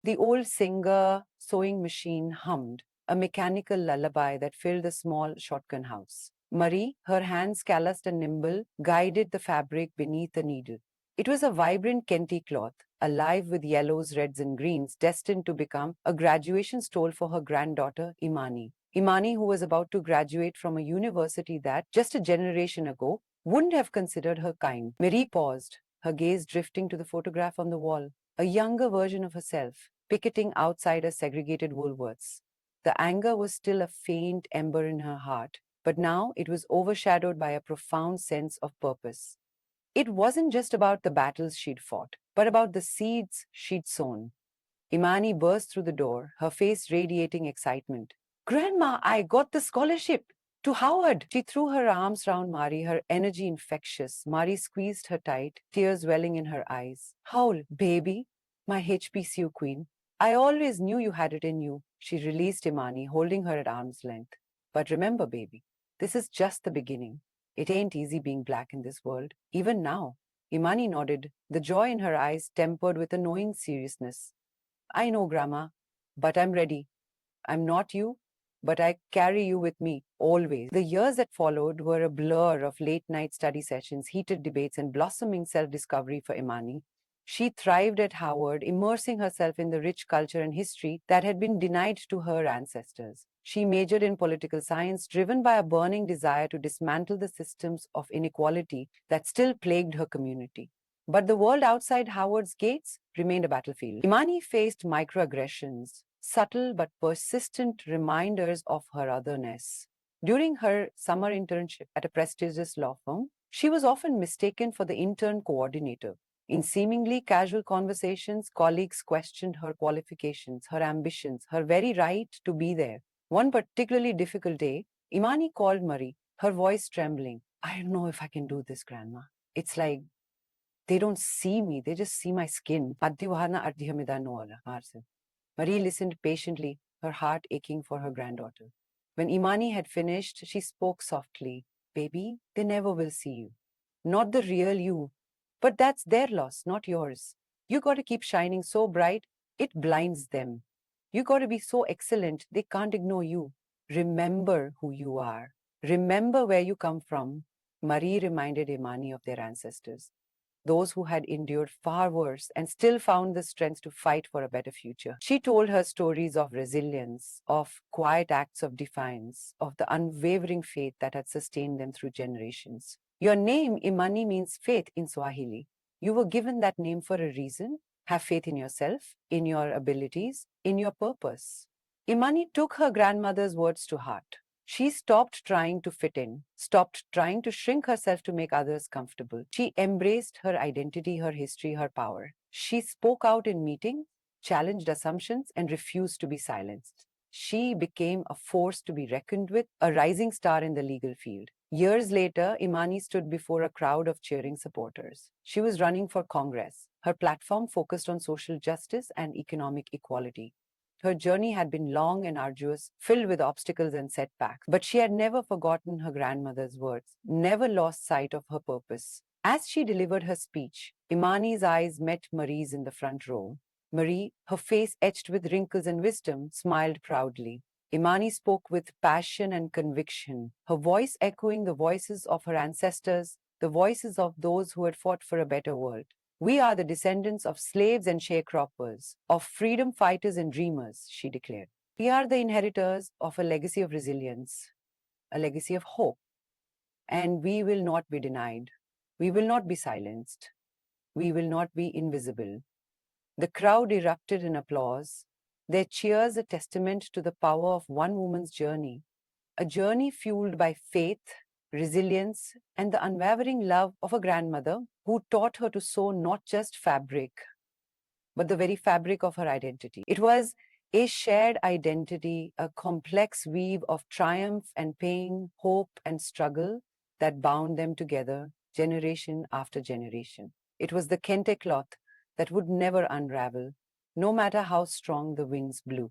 The old singer sewing machine hummed, a mechanical lullaby that filled the small shotgun house. Marie, her hands calloused and nimble, guided the fabric beneath the needle. It was a vibrant Kenti cloth, alive with yellows, reds, and greens, destined to become a graduation stole for her granddaughter, Imani. Imani, who was about to graduate from a university that, just a generation ago, wouldn't have considered her kind. Marie paused, her gaze drifting to the photograph on the wall, a younger version of herself, picketing outside a segregated Woolworths. The anger was still a faint ember in her heart, but now it was overshadowed by a profound sense of purpose. It wasn't just about the battles she'd fought, but about the seeds she'd sown. Imani burst through the door, her face radiating excitement. Grandma, I got the scholarship to Howard. She threw her arms round Mari, her energy infectious. Mari squeezed her tight, tears welling in her eyes. Howl, baby, my HBCU queen. I always knew you had it in you. She released Imani, holding her at arm's length. But remember, baby, this is just the beginning. It ain't easy being black in this world, even now. Imani nodded, the joy in her eyes tempered with a knowing seriousness. I know, Grandma, but I'm ready. I'm not you, but I carry you with me, always. The years that followed were a blur of late night study sessions, heated debates, and blossoming self discovery for Imani. She thrived at Howard, immersing herself in the rich culture and history that had been denied to her ancestors. She majored in political science, driven by a burning desire to dismantle the systems of inequality that still plagued her community. But the world outside Howard's gates remained a battlefield. Imani faced microaggressions, subtle but persistent reminders of her otherness. During her summer internship at a prestigious law firm, she was often mistaken for the intern coordinator. In seemingly casual conversations, colleagues questioned her qualifications, her ambitions, her very right to be there. One particularly difficult day, Imani called Marie, her voice trembling. I don't know if I can do this, Grandma. It's like they don't see me, they just see my skin. Marie listened patiently, her heart aching for her granddaughter. When Imani had finished, she spoke softly. Baby, they never will see you. Not the real you. But that's their loss, not yours. You got to keep shining so bright, it blinds them. You got to be so excellent, they can't ignore you. Remember who you are. Remember where you come from. Marie reminded Imani of their ancestors, those who had endured far worse and still found the strength to fight for a better future. She told her stories of resilience, of quiet acts of defiance, of the unwavering faith that had sustained them through generations. Your name, Imani, means faith in Swahili. You were given that name for a reason. Have faith in yourself, in your abilities, in your purpose. Imani took her grandmother's words to heart. She stopped trying to fit in, stopped trying to shrink herself to make others comfortable. She embraced her identity, her history, her power. She spoke out in meetings, challenged assumptions, and refused to be silenced. She became a force to be reckoned with, a rising star in the legal field. Years later, Imani stood before a crowd of cheering supporters. She was running for Congress. Her platform focused on social justice and economic equality. Her journey had been long and arduous, filled with obstacles and setbacks, but she had never forgotten her grandmother's words, never lost sight of her purpose. As she delivered her speech, Imani's eyes met Marie's in the front row. Marie, her face etched with wrinkles and wisdom, smiled proudly. Imani spoke with passion and conviction, her voice echoing the voices of her ancestors, the voices of those who had fought for a better world. We are the descendants of slaves and sharecroppers, of freedom fighters and dreamers, she declared. We are the inheritors of a legacy of resilience, a legacy of hope, and we will not be denied. We will not be silenced. We will not be invisible. The crowd erupted in applause, their cheers a testament to the power of one woman's journey, a journey fueled by faith, resilience, and the unwavering love of a grandmother who taught her to sew not just fabric, but the very fabric of her identity. It was a shared identity, a complex weave of triumph and pain, hope and struggle that bound them together generation after generation. It was the kente cloth that would never unravel, no matter how strong the winds blew.